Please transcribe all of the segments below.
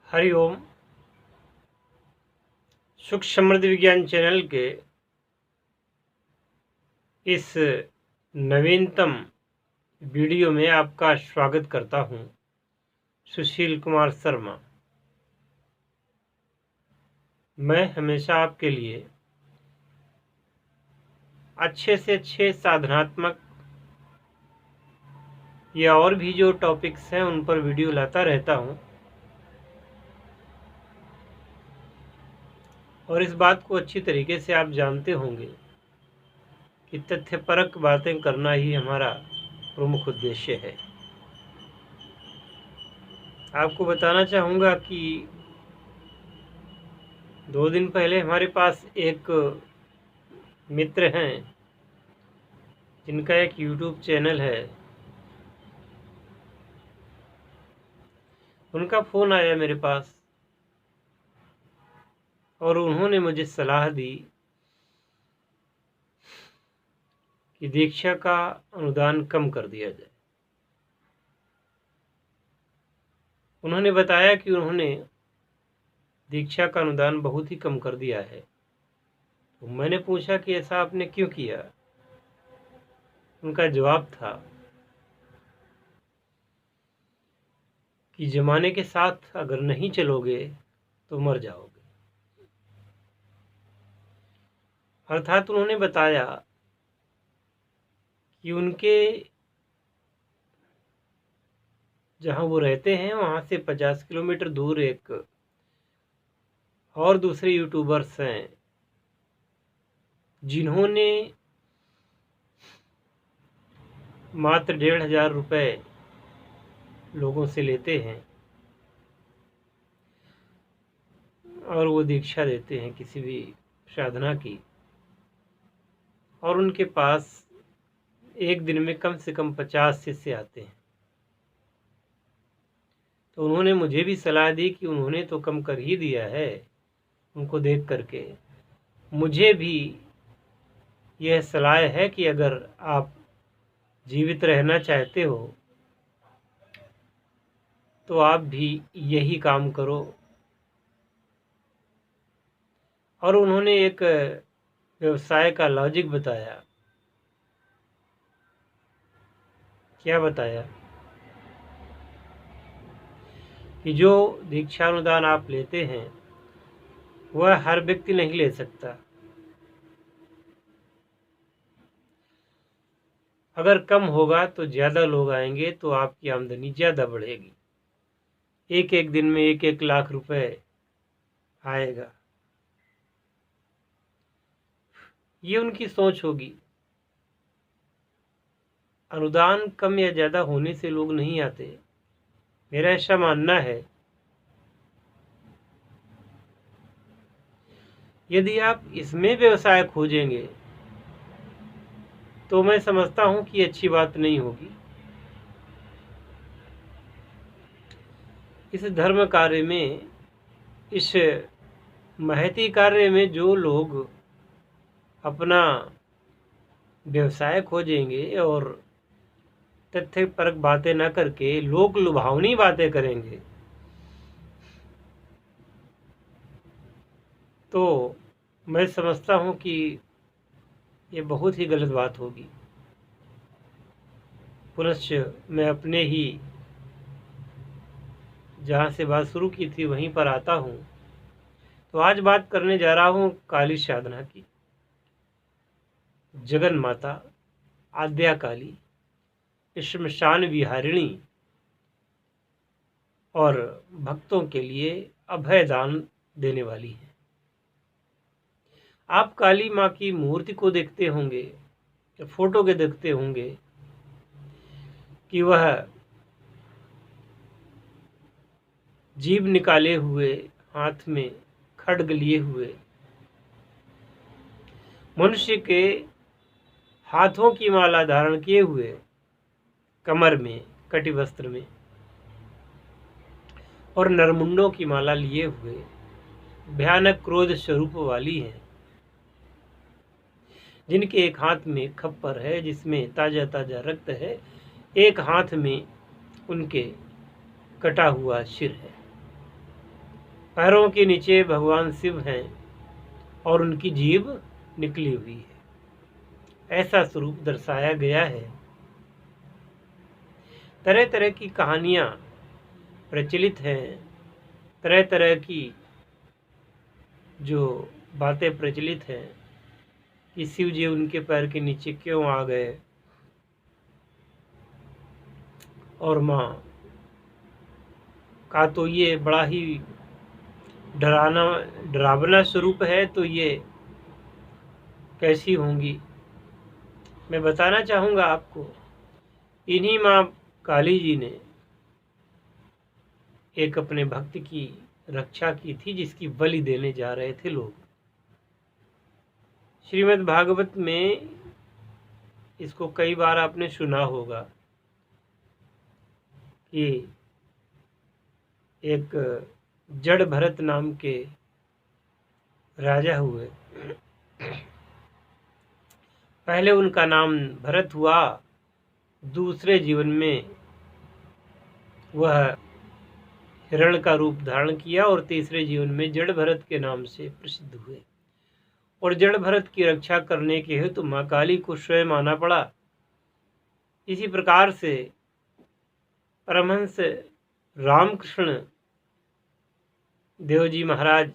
हरिओम। सुख समृद्धि विज्ञान चैनल के इस नवीनतम वीडियो में आपका स्वागत करता हूं। सुशील कुमार शर्मा। मैं हमेशा आपके लिए अच्छे से अच्छे साधनात्मक या और भी जो टॉपिक्स हैं उन पर वीडियो लाता रहता हूं, और इस बात को अच्छी तरीके से आप जानते होंगे कि तथ्यपरक बातें करना ही हमारा प्रमुख उद्देश्य है। आपको बताना चाहूँगा कि 2 दिन पहले हमारे पास एक मित्र हैं जिनका एक YouTube चैनल है। उनका फ़ोन आया मेरे पास और उन्होंने मुझे सलाह दी कि दीक्षा का अनुदान कम कर दिया जाए। उन्होंने बताया कि उन्होंने दीक्षा का अनुदान बहुत ही कम कर दिया है। तो मैंने पूछा कि ऐसा आपने क्यों किया? उनका जवाब था कि ज़माने के साथ अगर नहीं चलोगे तो मर जाओगे। अर्थात उन्होंने बताया कि उनके जहाँ वो रहते हैं वहाँ से 50 किलोमीटर दूर एक और दूसरे यूट्यूबर्स हैं जिन्होंने मात्र 1,500 रुपये लोगों से लेते हैं और वो दीक्षा देते हैं किसी भी साधना की, और उनके पास एक दिन में कम से कम 50 शिष्य आते हैं। तो उन्होंने मुझे भी सलाह दी कि उन्होंने तो कम कर ही दिया है। उनको देख करके मुझे भी यह सलाह है कि अगर आप जीवित रहना चाहते हो तो आप भी यही काम करो। और उन्होंने एक व्यवसाय का लॉजिक बताया। क्या बताया? कि जो दीक्षानुदान आप लेते हैं वह हर व्यक्ति नहीं ले सकता। अगर कम होगा तो ज़्यादा लोग आएंगे तो आपकी आमदनी ज़्यादा बढ़ेगी। एक एक दिन में 1-1 लाख रुपए आएगा। ये उनकी सोच होगी। अनुदान कम या ज़्यादा होने से लोग नहीं आते, मेरा ऐसा मानना है। यदि आप इसमें व्यवसाय खोजेंगे तो मैं समझता हूँ कि अच्छी बात नहीं होगी। इस धर्म कार्य में, इस महती कार्य में जो लोग अपना व्यवसाय खोजेंगे और तथ्यपरक बातें न करके लोक लुभावनी बातें करेंगे तो मैं समझता हूँ कि ये बहुत ही गलत बात होगी। पुनश्च मैं अपने ही जहाँ से बात शुरू की थी वहीं पर आता हूँ। तो आज बात करने जा रहा हूँ काली साधना की। जगन माता आद्या काली, श्मशान विहारिणी और भक्तों के लिए अभय दान देने वाली है। आप काली माँ की मूर्ति को देखते होंगे या फोटो के देखते होंगे कि वह जीभ निकाले हुए, हाथ में खड्ग लिए हुए, मनुष्य के हाथों की माला धारण किए हुए, कमर में कटी वस्त्र में, और नरमुंडों की माला लिए हुए भयानक क्रोध स्वरूप वाली हैं, जिनके एक हाथ में खप्पर है जिसमें ताजा ताजा रक्त है, एक हाथ में उनके कटा हुआ सिर है। पैरों के नीचे भगवान शिव हैं और उनकी जीभ निकली हुई है, ऐसा स्वरूप दर्शाया गया है। तरह तरह की कहानियाँ प्रचलित हैं, तरह तरह की जो बातें प्रचलित हैं कि शिव जी उनके पैर के नीचे क्यों आ गए, और माँ का तो ये बड़ा ही डरावना स्वरूप है, तो ये कैसी होंगी। मैं बताना चाहूँगा आपको, इन्हीं माँ काली जी ने एक अपने भक्त की रक्षा की थी, जिसकी बलि देने जा रहे थे लोग। श्रीमद् भागवत में इसको कई बार आपने सुना होगा कि एक जड़ भरत नाम के राजा हुए। पहले उनका नाम भरत हुआ, दूसरे जीवन में वह हिरण का रूप धारण किया और तीसरे जीवन में जड़ भरत के नाम से प्रसिद्ध हुए। और जड़ भरत की रक्षा करने के हेतु माँ काली को स्वयं आना पड़ा। इसी प्रकार से परमहंस रामकृष्ण देव जी महाराज,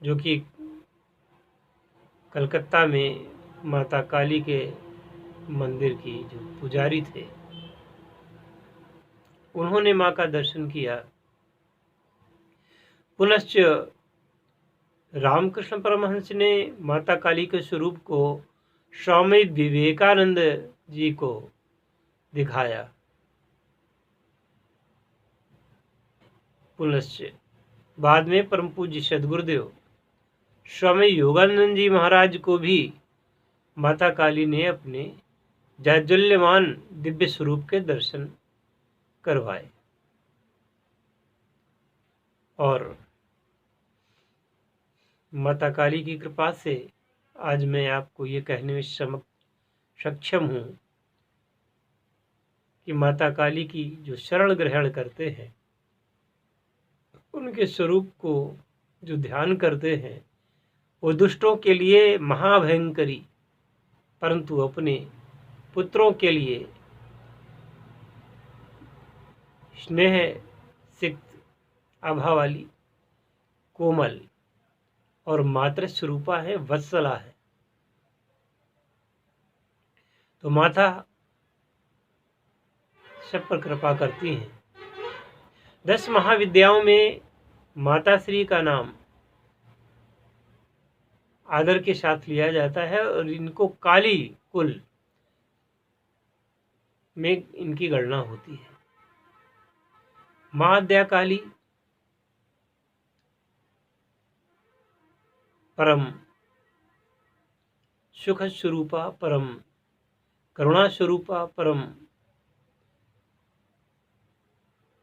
जो कि कलकत्ता में माता काली के मंदिर की जो पुजारी थे, उन्होंने माँ का दर्शन किया। पुनश्च रामकृष्ण परमहंस ने माता काली के स्वरूप को स्वामी विवेकानंद जी को दिखाया। पुनश्च बाद में परम पूज्य सद्गुरुदेव स्वामी योगानंद जी महाराज को भी माता काली ने अपने जाज्वल्यमान दिव्य स्वरूप के दर्शन करवाए। और माता काली की कृपा से आज मैं आपको ये कहने में सक्षम हूँ कि माता काली की जो शरण ग्रहण करते हैं, उनके स्वरूप को जो ध्यान करते हैं, वो दुष्टों के लिए महाभयंकरी, परंतु अपने पुत्रों के लिए स्नेह सिक्त आभा वाली, कोमल और मातृ स्वरूपा है, वत्सला है। तो माता सब पर कृपा करती हैं। 10 महाविद्याओं में माता श्री का नाम आदर के साथ लिया जाता है और इनको काली कुल में इनकी गणना होती है। माँ अद्या काली परम सुख स्वरूपा, परम करुणा स्वरूपा, परम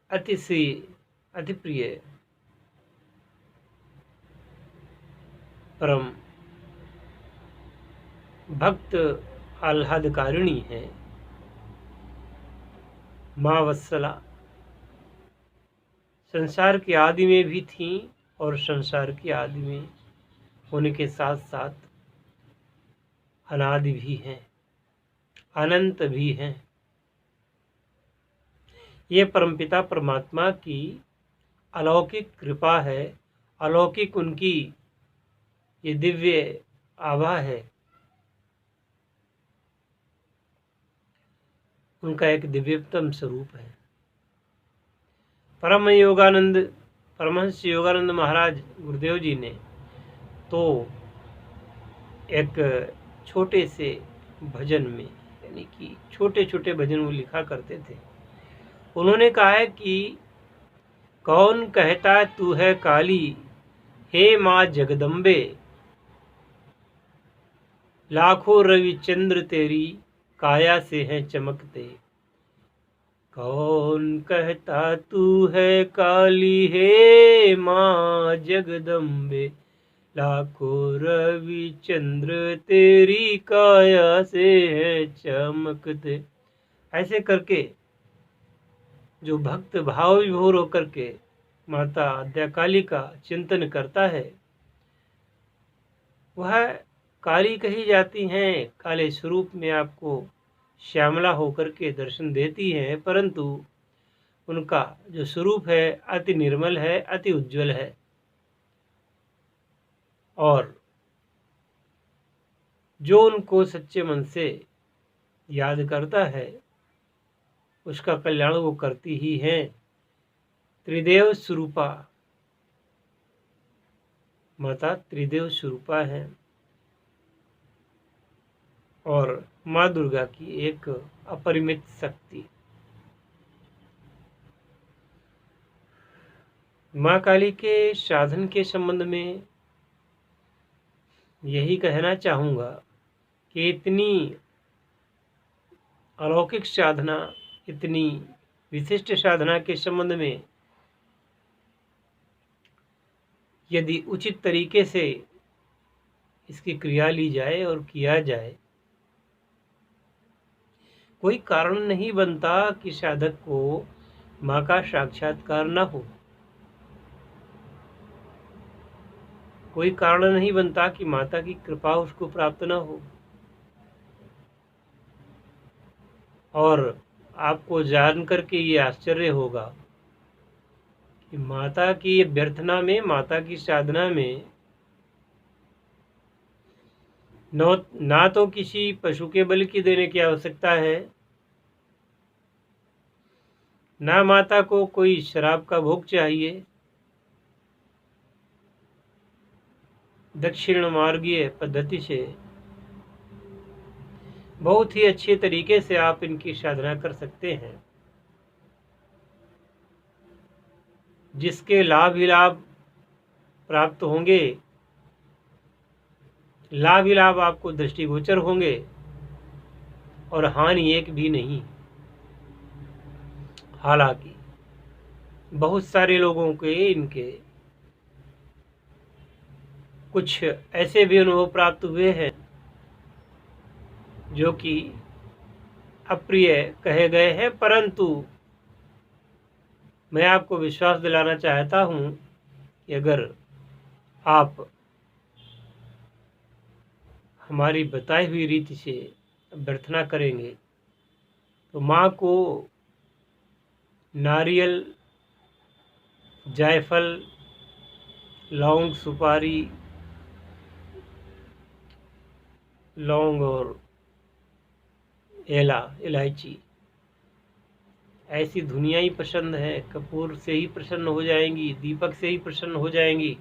अति प्रिय, परम भक्त आह्लादकारिणी है। माँ वत्सला संसार की आदि में भी थी और संसार की आदि में होने के साथ साथ अनादि भी हैं, अनंत भी हैं। ये परमपिता परमात्मा की अलौकिक कृपा है, अलौकिक उनकी ये दिव्य आभा है, उनका एक दिव्यतम स्वरूप है। परमहंस योगानंद महाराज गुरुदेव जी ने तो एक छोटे से भजन में, यानी कि छोटे छोटे भजन वो लिखा करते थे, उन्होंने कहा है कि कौन कहता तू है काली, हे माँ जगदम्बे, लाखों रविचंद्र तेरी काया से हैं चमकते। कौन कहता तू है काली, हे माँ जगदम्बे, लाखों रविचंद्र तेरी काया से हैं चमकते। ऐसे करके जो भक्त भाव विभोर होकर के माता आद्या का चिंतन करता है वह काली कही जाती हैं, काले स्वरूप में आपको श्यामला होकर के दर्शन देती हैं, परंतु उनका जो स्वरूप है अति निर्मल है, अति उज्जवल है। और जो उनको सच्चे मन से याद करता है उसका कल्याण वो करती ही हैं। त्रिदेव स्वरूपा माता त्रिदेव स्वरूपा है और माँ दुर्गा की एक अपरिमित शक्ति। माँ काली के साधन के संबंध में यही कहना चाहूँगा कि इतनी अलौकिक साधना, इतनी विशिष्ट साधना के संबंध में यदि उचित तरीके से इसकी क्रिया ली जाए और किया जाए, कोई कारण नहीं बनता कि साधक को माँ का साक्षात्कार न हो। कोई कारण नहीं बनता कि माता की कृपा उसको प्राप्त न हो। और आपको जान करके ये आश्चर्य होगा कि माता की व्यर्थना में, माता की साधना में ना तो किसी पशु के बलि की देने की आवश्यकता है, ना माता को कोई शराब का भोग चाहिए। दक्षिण मार्गीय पद्धति से बहुत ही अच्छे तरीके से आप इनकी साधना कर सकते हैं, जिसके लाभ ही लाभ प्राप्त होंगे, लाभ ही लाभ आपको दृष्टिगोचर होंगे और हानि एक भी नहीं। हालांकि बहुत सारे लोगों के इनके कुछ ऐसे भी अनुभव प्राप्त हुए हैं जो कि अप्रिय कहे गए हैं, परंतु मैं आपको विश्वास दिलाना चाहता हूं कि अगर आप हमारी बताई हुई रीति से प्रार्थना करेंगे तो माँ को नारियल, जायफल, लौंग, सुपारी, लौंग और इलायची ऐसी धुनिया ही पसंद है। कपूर से ही प्रसन्न हो जाएंगी, दीपक से ही प्रसन्न हो जाएंगी।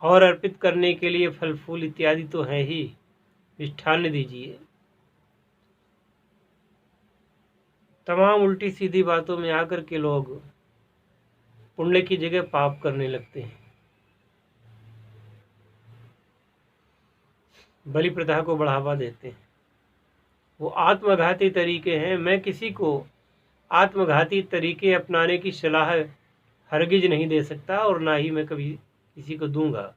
और अर्पित करने के लिए फल फूल इत्यादि तो है ही, मिष्ठान्न दीजिए। तमाम उल्टी सीधी बातों में आकर के लोग पुण्य की जगह पाप करने लगते हैं, बलि प्रथा को बढ़ावा देते हैं। वो आत्मघाती तरीके हैं। मैं किसी को आत्मघाती तरीके अपनाने की सलाह हरगिज नहीं दे सकता और ना ही मैं कभी किसी को दूंगा।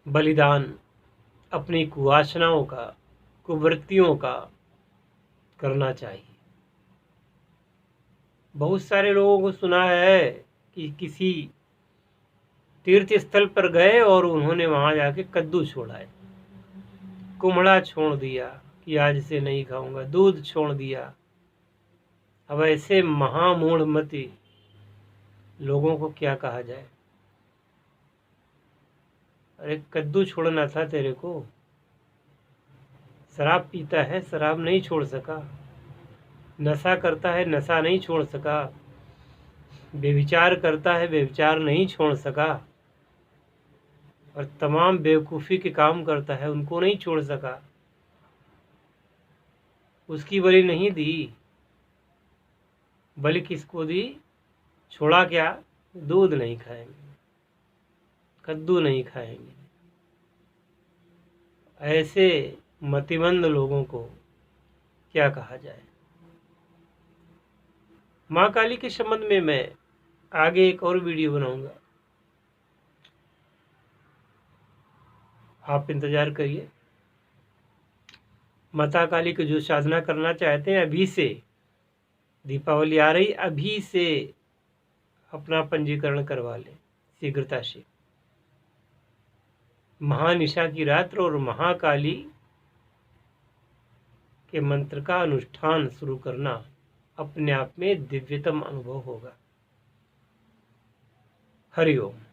बलिदान अपनी कुवासनाओं का, कुवृत्तियों का करना चाहिए। बहुत सारे लोगों को सुना है कि किसी तीर्थ स्थल पर गए और उन्होंने वहां जाके कद्दू छोड़ा, कुम्हड़ा छोड़ दिया कि आज से नहीं खाऊंगा, दूध छोड़ दिया। अब ऐसे महामूढ़मती लोगों को क्या कहा जाए। अरे कद्दू छोड़ना था तेरे को, शराब पीता है, शराब नहीं छोड़ सका, नशा करता है, नशा नहीं छोड़ सका, व्यभिचार करता है, व्यभिचार नहीं छोड़ सका, और तमाम बेवकूफ़ी के काम करता है, उनको नहीं छोड़ सका। उसकी बलि नहीं दी। बलि किसको दी? छोड़ा क्या? दूध नहीं खाएंगे, कद्दू नहीं खाएंगे। ऐसे मतिमंद लोगों को क्या कहा जाए। माँ काली के संबंध में मैं आगे एक और वीडियो बनाऊंगा, आप इंतजार करिए। माता काली की जो साधना करना चाहते हैं, अभी से दीपावली आ रही, अभी से अपना पंजीकरण करवा लें शीघ्रता से। महानिशा की रात्र और महाकाली के मंत्र का अनुष्ठान शुरू करना अपने आप में दिव्यतम अनुभव होगा। हरि ओम।